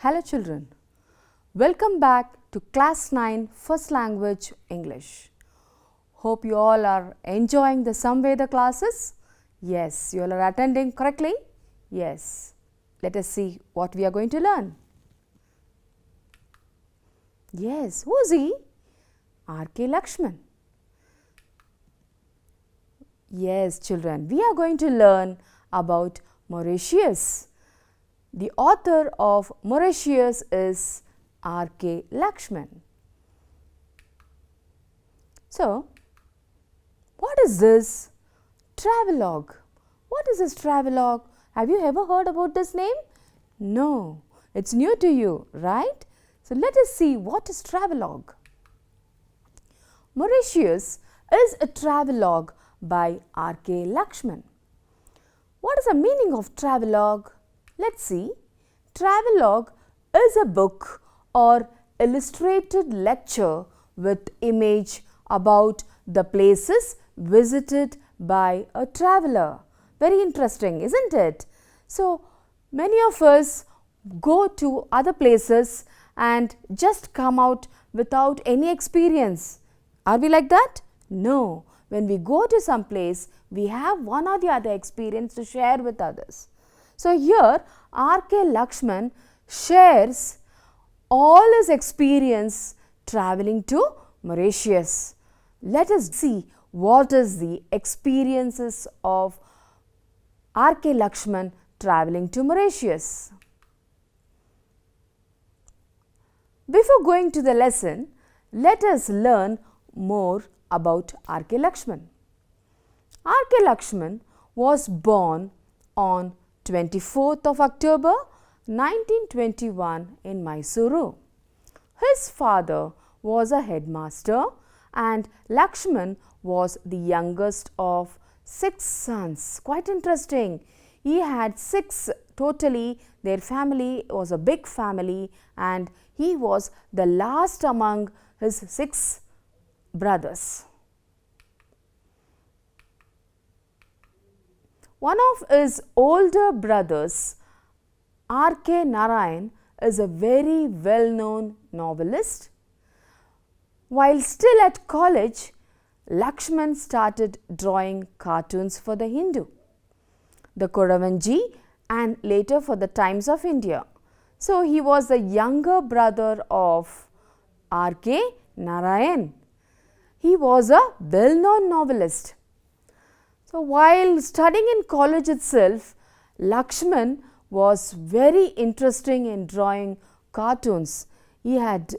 Hello children, welcome back to class 9 first language English. Hope you all are enjoying the Samveda classes. Yes, you all are attending correctly. Yes, let us see what we are going to learn. Yes, who is he? R.K. Lakshman. Yes children, we are going to learn about Mauritius. The author of Mauritius is R.K. Lakshman. So, what is this? Travelogue. What is this travelogue? Have you ever heard about this name? No, it's new to you, right? So, let us see what is travelogue. Mauritius is a travelogue by R.K. Lakshman. What is the meaning of travelogue? Let's see. Travelogue is a book or illustrated lecture with image about the places visited by a traveler. Very interesting, isn't it? So, many of us go to other places and just come out without any experience. Are we like that? No. When we go to some place, we have one or the other experience to share with others. So, here R.K. Lakshman shares all his experience travelling to Mauritius. Let us see what is the experiences of R.K. Lakshman travelling to Mauritius. Before going to the lesson, let us learn more about R.K. Lakshman. R.K. Lakshman was born on 24th of October 1921 in Mysuru. His father was a headmaster and Lakshman was the youngest of 6 sons. Quite interesting. He had 6 totally. Their family was a big family and he was the last among his 6 brothers. One of his older brothers, R.K. Narayan, is a very well-known novelist. While still at college, Lakshman started drawing cartoons for the Hindu, the Kodavanji and later for the Times of India. So, he was the younger brother of R.K. Narayan. He was a well-known novelist. So, while studying in college itself, Lakshman was very interesting in drawing cartoons. He had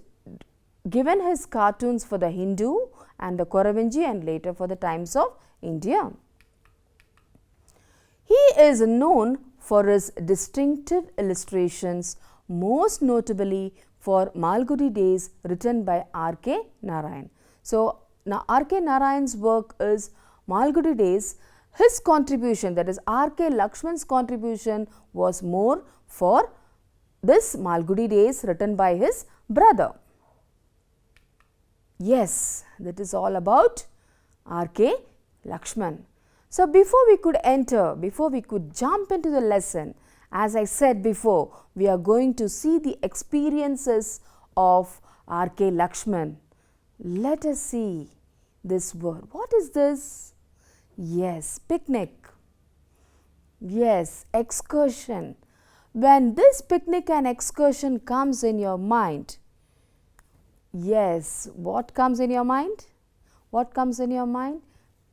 given his cartoons for the Hindu and the Kodavanji and later for the Times of India. He is known for his distinctive illustrations, most notably for Malgudi Days written by R.K. Narayan. So, now R.K. Narayan's work is Malgudi Days. His contribution, that is R.K. Lakshman's contribution, was more for this Malgudi Days written by his brother. Yes, that is all about R.K. Lakshman. So, before we could jump into the lesson, as I said before, we are going to see the experiences of R.K. Lakshman. Let us see this word. What is this? Yes, picnic. Yes, excursion. When this picnic and excursion comes in your mind, yes, what comes in your mind? What comes in your mind?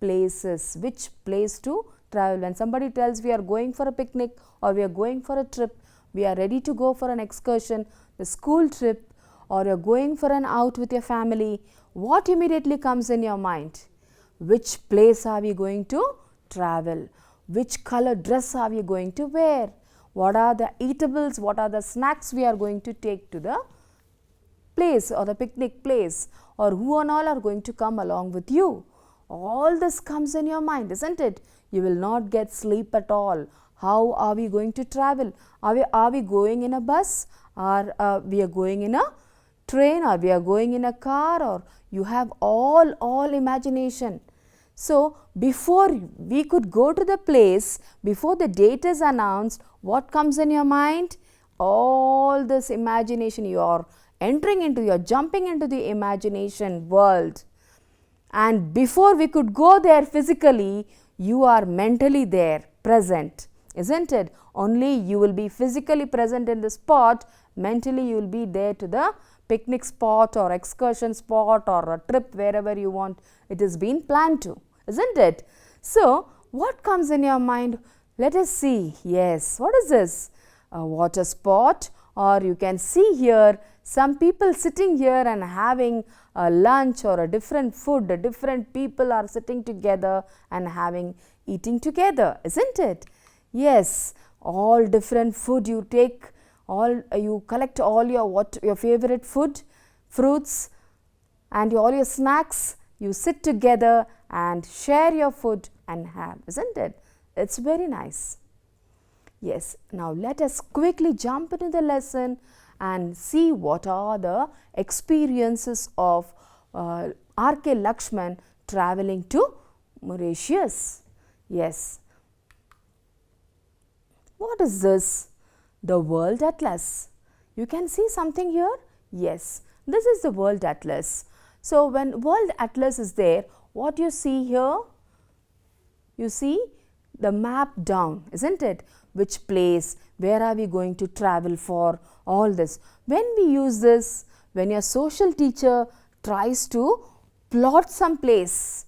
Places. Which place to travel? When somebody tells we are going for a picnic or we are going for a trip, we are ready to go for an excursion, the school trip, or you are going for an out with your family, what immediately comes in your mind? Which place are we going to travel? Which color dress are we going to wear? What are the eatables? What are the snacks we are going to take to the place or the picnic place? Or who and all are going to come along with you? All this comes in your mind, isn't it? You will not get sleep at all. How are we going to travel? Are we going in a bus? Or we are going in a train? Or we are going in a car? Or you have all imagination. So, before we could go to the place, before the date is announced, what comes in your mind? all this imagination. You're jumping into the imagination world. And before we could go there physically, you are mentally there, present, isn't it? Only you will be physically present in the spot, mentally you will be there to the picnic spot or excursion spot or a trip wherever you want it is being planned to, isn't it? So, what comes in your mind? Let us see. Yes, what is this? A water spot, or you can see here some people sitting here and having a lunch or a different food. Different people are sitting together and eating together, isn't it? Yes, all different food you take, you collect all your favorite food, fruits and all your snacks. You sit together and share your food and have, isn't it? It's very nice. Yes, now let us quickly jump into the lesson and see what are the experiences of R.K. Lakshman traveling to Mauritius. Yes. What is this? The World Atlas. You can see something here? Yes, this is the World Atlas. So, when World Atlas is there, what you see here? You see the map down, isn't it? Which place, where are we going to travel for, all this. When we use this, when your social teacher tries to plot some place,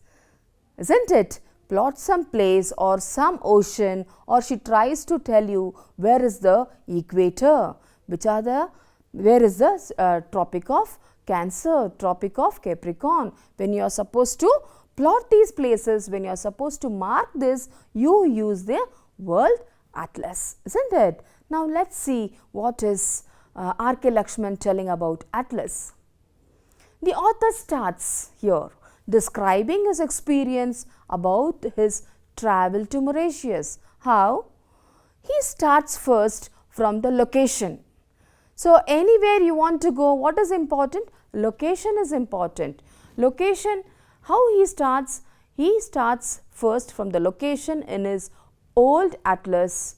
isn't it? Plot some place or some ocean, or she tries to tell you where is the equator, where is the Tropic of Cancer, Tropic of Capricorn. When you are supposed to plot these places, when you are supposed to mark this, you use the World Atlas, isn't it? Now, let's see what is R.K. Lakshman telling about Atlas. The author starts here describing his experience about his travel to Mauritius. How? He starts first from the location. So, anywhere you want to go, what is important? Location is important. Location, how he starts? He starts first from the location in his old atlas.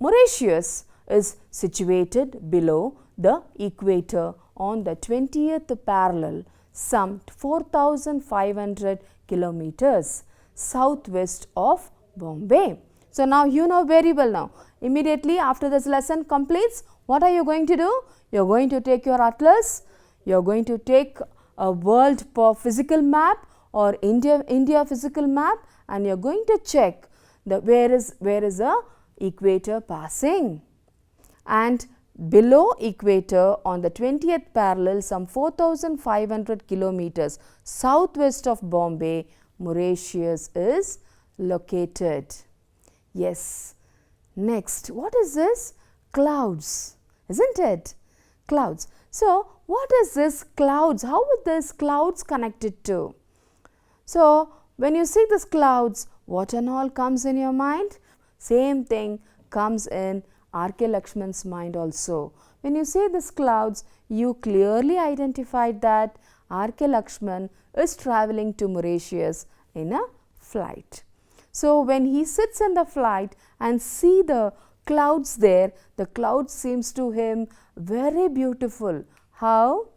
Mauritius is situated below the equator on the 20th parallel, some 4,500 kilometers southwest of Bombay. So, now you know very well now. Immediately after this lesson completes, what are you going to do? You are going to take your atlas, you are going to take a world physical map or India physical map, and you are going to check where is the equator passing. And below equator on the 20th parallel, some 4,500 kilometers southwest of Bombay, Mauritius is located. Yes. Next, what is this? Clouds, isn't it? Clouds. So, what is this clouds? How would this clouds connected to? So, when you see this clouds, what and all comes in your mind? Same thing comes in R.K. Lakshman's mind also. When you see this clouds, you clearly identified that R.K. Lakshman is traveling to Mauritius in a flight. So, when he sits in the flight and see the clouds there, the clouds seems to him very beautiful. How?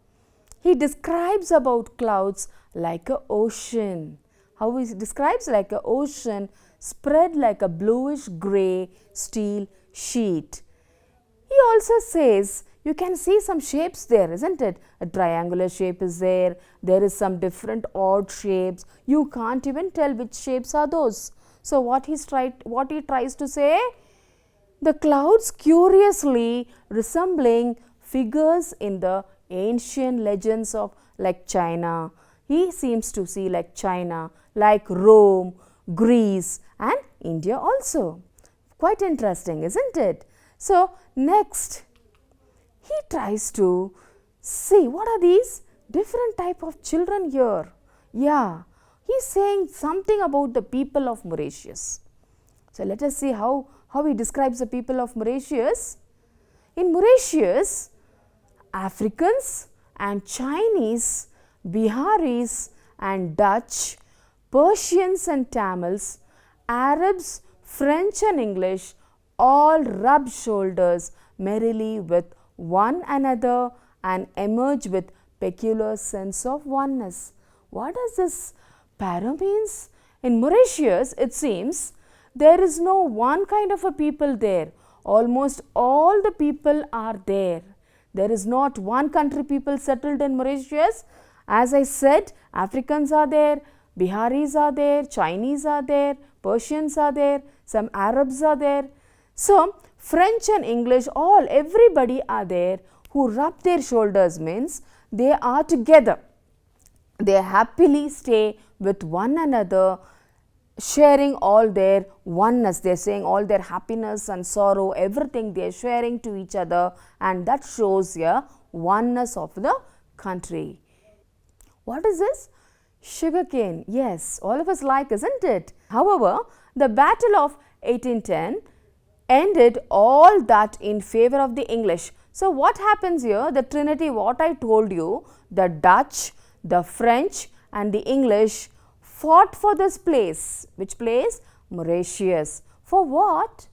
He describes about clouds like an ocean. How he describes like an ocean spread like a bluish grey steel sheet. He also says you can see some shapes there, isn't it? A triangular shape is there. There is some different odd shapes. You can't even tell which shapes are those. So, what he tries to say? The clouds curiously resembling figures in the ancient legends of like China. He seems to see like China, like Rome, Greece and India also. Quite interesting, isn't it? So, next he tries to see what are these different type of children here. Yeah, he is saying something about the people of Mauritius. So, let us see how he describes the people of Mauritius. In Mauritius, Africans and Chinese, Biharis and Dutch, Persians and Tamils, Arabs, French and English all rub shoulders, merrily with one another and emerge with peculiar sense of oneness. What does this para means? In Mauritius, it seems there is no one kind of a people there. Almost all the people are there. There is not one country people settled in Mauritius. As I said, Africans are there, Biharis are there, Chinese are there, Persians are there, some Arabs are there. So, French and English, everybody are there who rub their shoulders, means they are together. They happily stay with one another, sharing all their oneness. They are saying all their happiness and sorrow, everything they are sharing to each other, and that shows a oneness of the country. What is this? Sugarcane. Yes, all of us like, isn't it? However, the Battle of 1810 ended all that in favor of the English. So, what happens here? The Trinity, what I told you, the Dutch, the French and the English fought for this place. Which place? Mauritius. For what?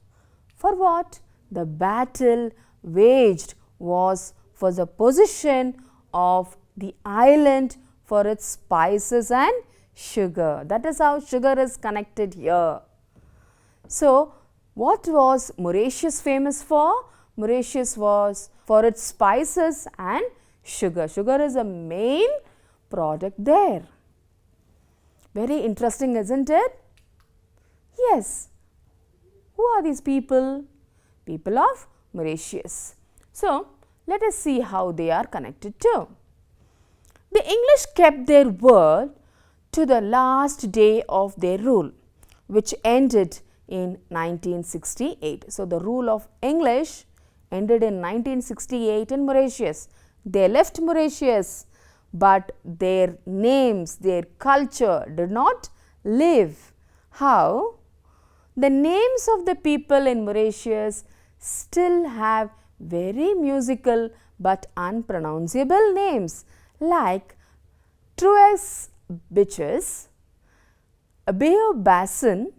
For what? The battle waged was for the possession of the island for its spices and sugar. That is how sugar is connected here. So, what was Mauritius famous for? Mauritius was for its spices and sugar. Sugar is a main product there. Very interesting, isn't it? Yes. Who are these people? People of Mauritius. So, let us see how they are connected too. The English kept their word to the last day of their rule, which ended in 1968. So, the rule of English ended in 1968 in Mauritius. They left Mauritius, but their names, their culture did not live. How? The names of the people in Mauritius still have very musical but unpronounceable names like Truex Bitches, Bayou Bassin,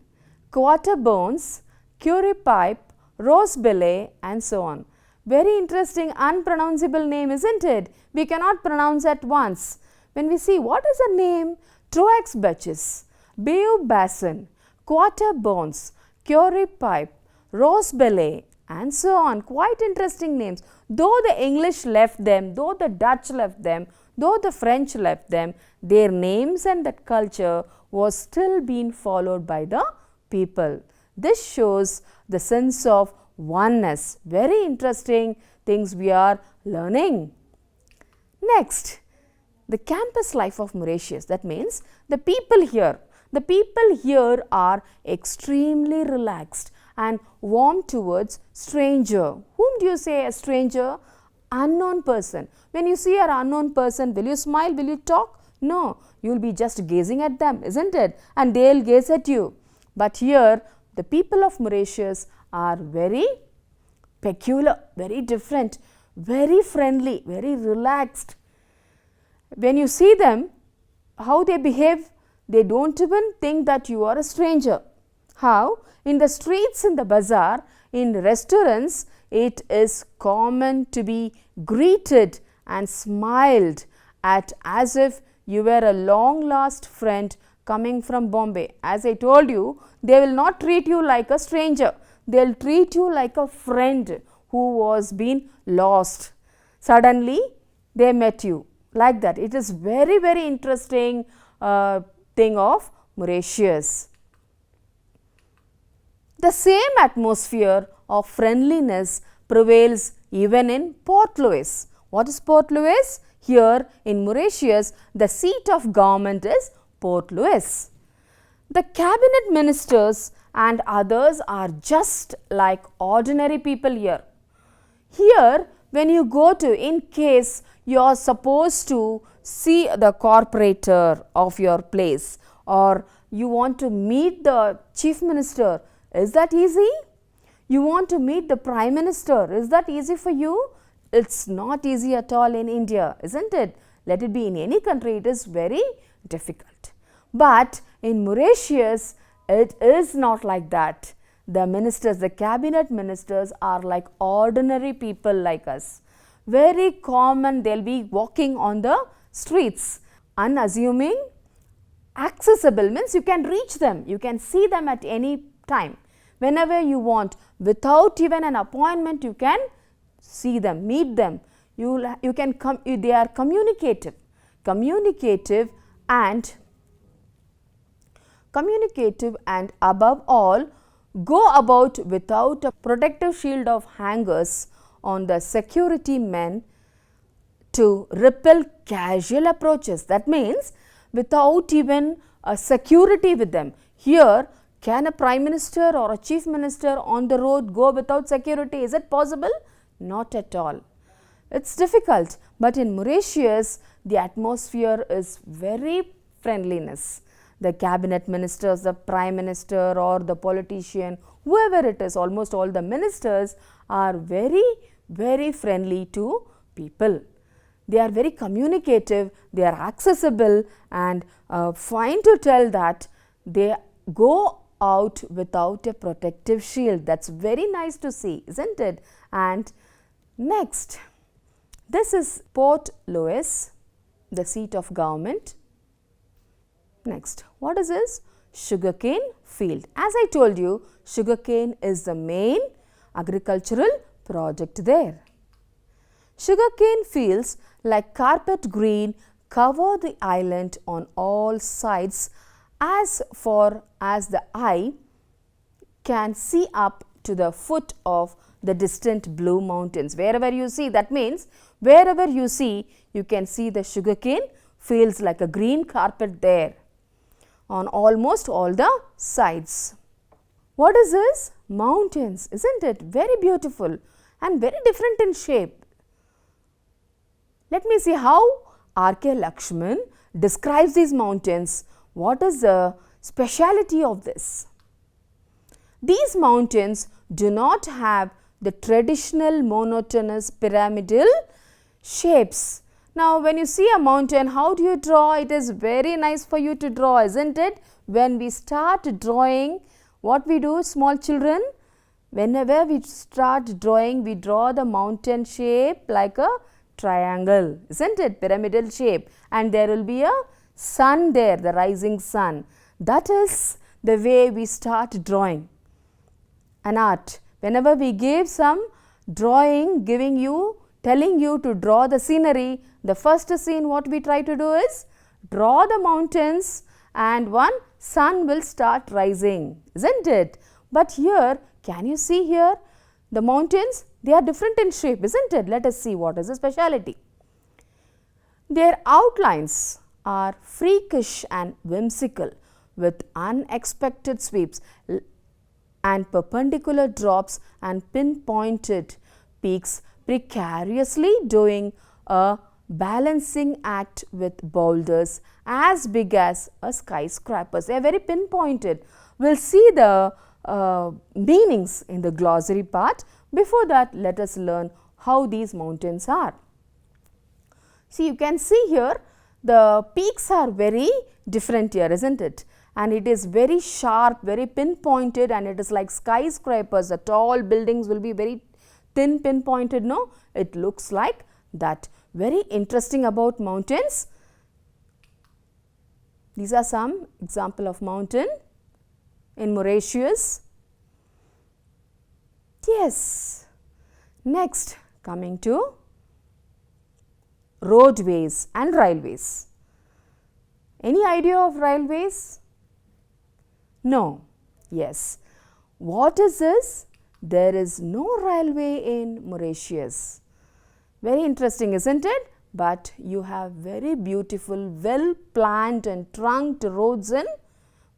Quarter Bones, Curry Pipe, Rose Belay and so on. Very interesting unpronounceable name, isn't it? We cannot pronounce at once. When we see what is a name, Truex Bitches, Bayou Bassin, Quarter Bones, Curry Pipe, Rose Belay and so on. Quite interesting names. Though the English left them, though the Dutch left them, though the French left them, their names and that culture was still being followed by the people. This shows the sense of oneness. Very interesting things we are learning. Next, the campus life of Mauritius. That means the people here are extremely relaxed and warm towards stranger. Whom do you say a stranger? Unknown person. When you see an unknown person, will you smile? Will you talk? No, you will be just gazing at them, isn't it? And they will gaze at you. But here, the people of Mauritius are very peculiar, very different, very friendly, very relaxed. When you see them, how they behave, they don't even think that you are a stranger. How? In the streets, in the bazaar, in restaurants, it is common to be greeted and smiled at as if you were a long lost friend coming from Bombay. As I told you, they will not treat you like a stranger. They will treat you like a friend who was been lost. Suddenly, they met you like that. It is very, very interesting thing of Mauritius. The same atmosphere of friendliness prevails even in Port Louis. What is Port Louis? Here in Mauritius, the seat of government is Port Louis. The cabinet ministers and others are just like ordinary people here. Here, when you go to, in case you are supposed to see the corporator of your place or you want to meet the chief minister, is that easy? You want to meet the prime minister, is that easy for you? It's not easy at all in India, isn't it? Let it be in any country, it is very difficult. But in Mauritius, it is not like that. the ministers, the cabinet ministers are like ordinary people like us. Very common, they'll be walking on the streets, unassuming, accessible means you can reach them, you can see them at any time. Whenever you want, without even an appointment, you can see them, meet them. You can they are communicative and above all go about without a protective shield of hangers on the security men to repel casual approaches. That means without even a security with them. Here, can a prime minister or a chief minister on the road go without security? Is it possible? Not at all. It's difficult, but in Mauritius, the atmosphere is very friendliness. The cabinet ministers, the prime minister or the politician, whoever it is, almost all the ministers are very, very friendly to people. They are very communicative, they are accessible, and fine to tell that they go out without a protective shield. That's very nice to see, isn't it? And next, this is Port Louis, the seat of government. Next, what is this? Sugarcane field. As I told you, sugarcane is the main agricultural project there. Sugarcane fields like carpet green cover the island on all sides as far as the eye can see up to the foot of the distant blue mountains. Wherever you see, that means wherever you see, you can see the sugarcane fields like a green carpet there on almost all the sides. What is this? Mountains, isn't it? Very beautiful and very different in shape. Let me see how R.K. Lakshman describes these mountains. What is the speciality of this? These mountains do not have the traditional monotonous pyramidal shapes. Now, when you see a mountain, how do you draw? It is very nice for you to draw, isn't it? When we start drawing, what we do, small children, whenever we start drawing, we draw the mountain shape like a triangle, isn't it? Pyramidal shape, and there will be a sun there, the rising sun. That is the way we start drawing an art. Whenever we give some drawing, telling you to draw the scenery, the first scene what we try to do is draw the mountains and one sun will start rising, isn't it? But here, can you see here the mountains? They are different in shape, isn't it? Let us see what is the speciality. Their outlines are freakish and whimsical with unexpected sweeps and perpendicular drops and pinpointed peaks precariously doing a balancing act with boulders as big as a skyscraper. They are very pinpointed. We will see the meanings in the glossary part. Before that, let us learn how these mountains are. See, you can see here the peaks are very different here, isn't it? And it is very sharp, very pinpointed, and it is like skyscrapers. The tall buildings will be very thin pinpointed, no? It looks like that. Very interesting about mountains. These are some example of mountain in Mauritius. Yes. Next, coming to roadways and railways. Any idea of railways? No. Yes. What is this? There is no railway in Mauritius. Very interesting, isn't it? But you have very beautiful, well planned and trunked roads in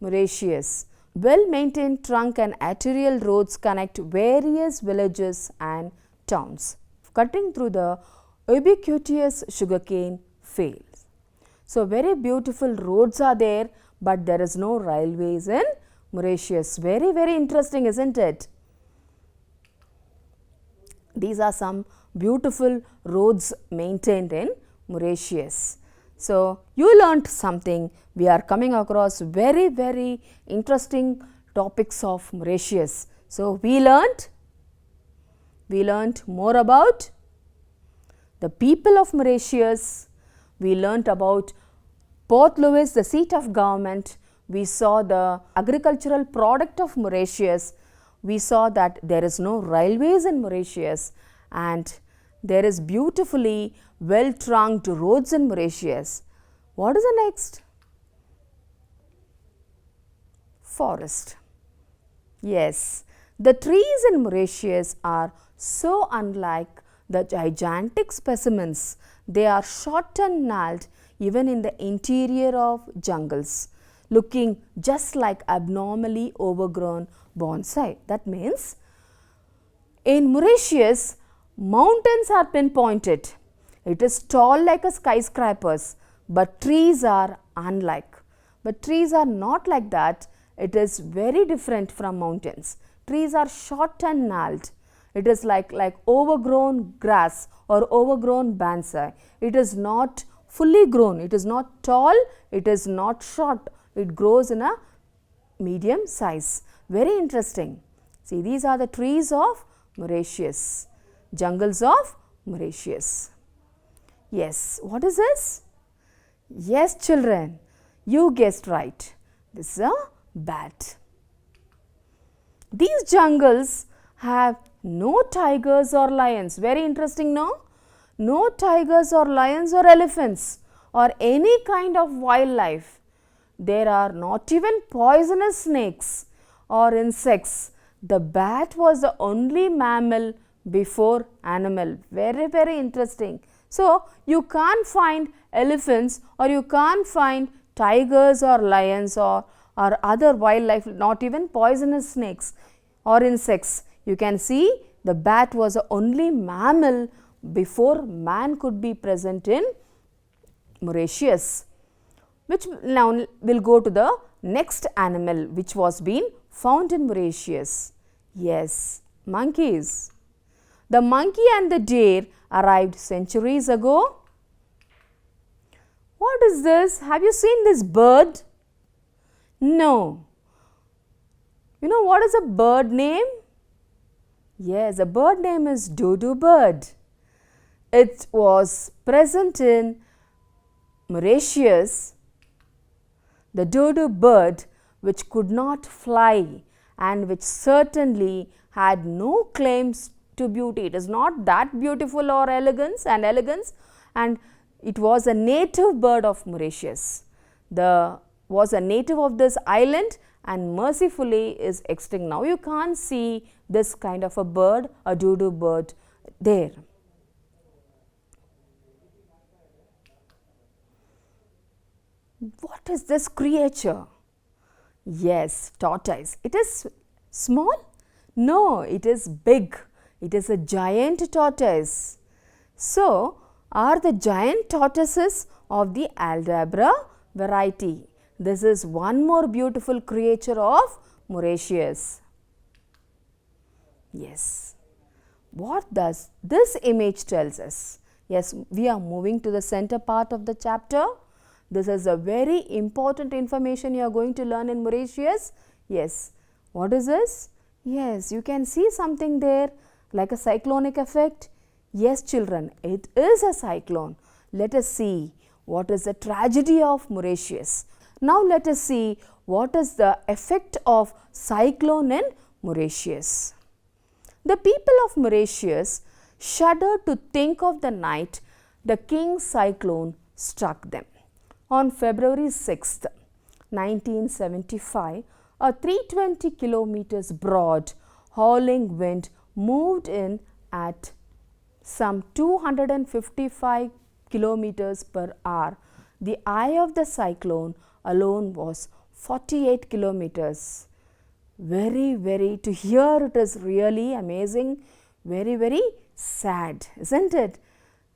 Mauritius. Well maintained trunk and arterial roads connect various villages and towns, cutting through the ubiquitous sugarcane fields. So, very beautiful roads are there, but there is no railways in Mauritius. Very, very interesting, isn't it? These are some beautiful roads maintained in Mauritius. So, you learnt something. We are coming across very, very interesting topics of Mauritius. So, we learnt more about the people of Mauritius. We learnt about Port Louis, the seat of government. We saw the agricultural product of Mauritius. We saw that there is no railways in Mauritius and there is beautifully well trunked roads in Mauritius. What is the next? Forest. Yes, the trees in Mauritius are so unlike the gigantic specimens. They are short and gnarled even in the interior of jungles, looking just like abnormally overgrown bonsai. That means in Mauritius, mountains are pinpointed. It is tall like a skyscrapers, but trees are unlike. But trees are not like that. It is very different from mountains. Trees are short and gnarled. It is like overgrown grass or overgrown bonsai. It is not fully grown. It is not tall. It is not short. It grows in a medium size. Very interesting. See, these are the trees of Mauritius. Jungles of Mauritius. Yes, what is this? Yes, children, you guessed right. This is a bat. These jungles have no tigers or lions. Very interesting, no? No tigers or lions or elephants or any kind of wildlife. There are not even poisonous snakes or insects. The bat was the only mammal before animal. Very, very interesting. So, you can't find elephants or you can't find tigers or lions or other wildlife, not even poisonous snakes or insects. You can see the bat was the only mammal before man could be present in Mauritius. Which now will go to the next animal which was being found in Mauritius. Yes, monkeys. The monkey and the deer arrived centuries ago. What is this? Have you seen this bird? No. You know what is a bird name? Yes, a bird name is dodo bird. It was present in Mauritius. The dodo bird, which could not fly and which certainly had no claims to beauty. It is not that beautiful or elegance and it was a native bird of Mauritius. Was a native of this island and mercifully is extinct now. You can't see this kind of a bird, a dodo bird there. What is this creature? Yes, tortoise. It is small? No, it is big. It is a giant tortoise. So, are the giant tortoises of the Aldabra variety. This is one more beautiful creature of Mauritius. Yes. What does this image tells us? Yes, we are moving to the center part of the chapter. This is a very important information you are going to learn in Mauritius. Yes. What is this? Yes, you can see something there like a cyclonic effect. Yes, children, it is a cyclone. Let us see what is the tragedy of Mauritius. Now, let us see what is the effect of cyclone in Mauritius. The people of Mauritius shudder to think of the night the king's cyclone struck them. On February 6th, 1975, a 320 kilometers broad howling wind moved in at some 255 kilometers per hour. The eye of the cyclone alone was 48 kilometers. To hear it is really amazing, very sad, isn't it?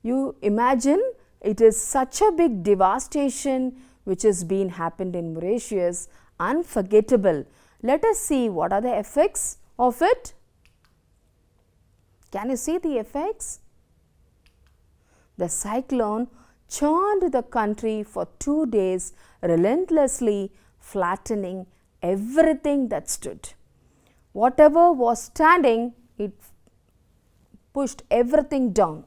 You imagine it is such a big devastation which has been happened in Mauritius, unforgettable. Let us see what are the effects of it. Can you see the effects? The cyclone churned the country for 2 days, relentlessly flattening everything that stood. Whatever was standing, it pushed everything down.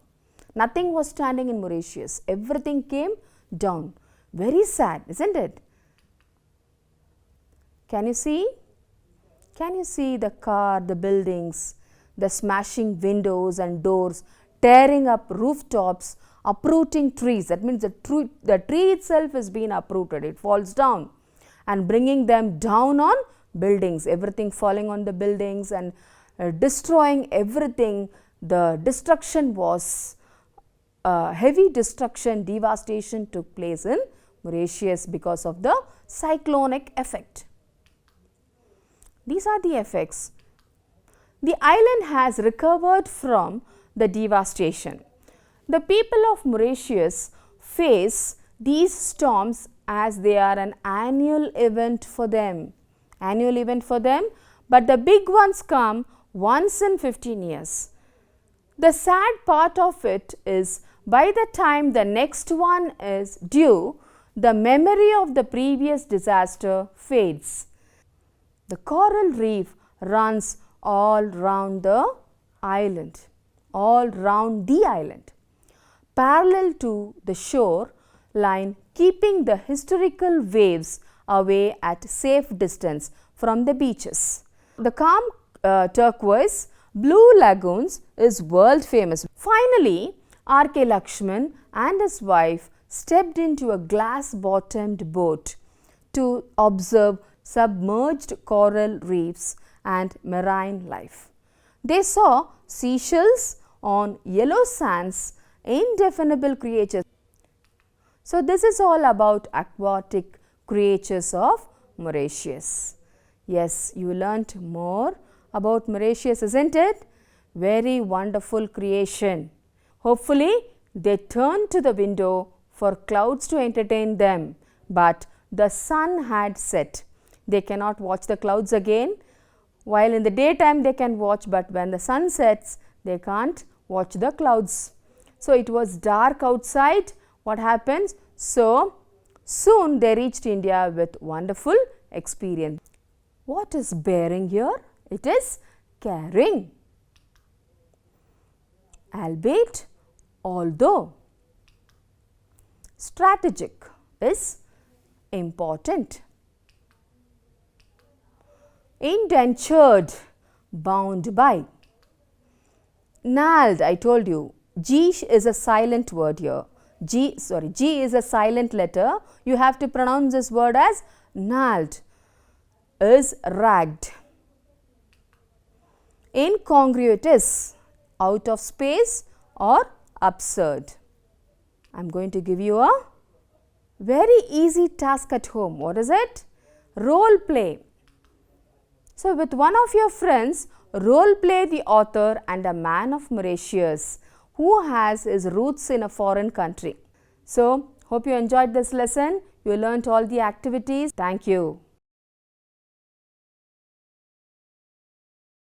Nothing was standing in Mauritius. Everything came down. Very sad, isn't it? Can you see? Can you see the car, the buildings, the smashing windows and doors, tearing up rooftops, uprooting trees? That means the tree itself is being uprooted. It falls down and bringing them down on buildings. Everything falling on the buildings and destroying everything. The destruction was heavy destruction, devastation took place in Mauritius because of the cyclonic effect. These are the effects. The island has recovered from the devastation. The people of Mauritius face these storms as they are an annual event for them. But the big ones come once in 15 years. The sad part of it is by the time the next one is due, the memory of the previous disaster fades. The coral reef runs all round the island, parallel to the shore line, keeping the historical waves away at safe distance from the beaches. The calm turquoise blue lagoons is world famous. Finally, R.K. Lakshman and his wife stepped into a glass bottomed boat to observe submerged coral reefs and marine life. They saw seashells on yellow sands, indefinable creatures. So, this is all about aquatic creatures of Mauritius. Yes, you learnt more about Mauritius, isn't it? Very wonderful creation. Hopefully, they turned to the window for clouds to entertain them, but the sun had set. They cannot watch the clouds again. While in the daytime they can watch, but when the sun sets, they can't watch the clouds. So, it was dark outside. What happens? So, soon they reached India with wonderful experience. What is bearing here? It is caring. Albeit, although. Strategic is important. Indentured, bound by. Gnarled, I told you, G is a silent word here. G is a silent letter. You have to pronounce this word as gnarled. Is ragged. Incongruous, out of space or absurd. I am going to give you a very easy task at home. What is it? Role play. So, with one of your friends, role play the author and a man of Mauritius who has his roots in a foreign country. So, hope you enjoyed this lesson. You learnt all the activities. Thank you.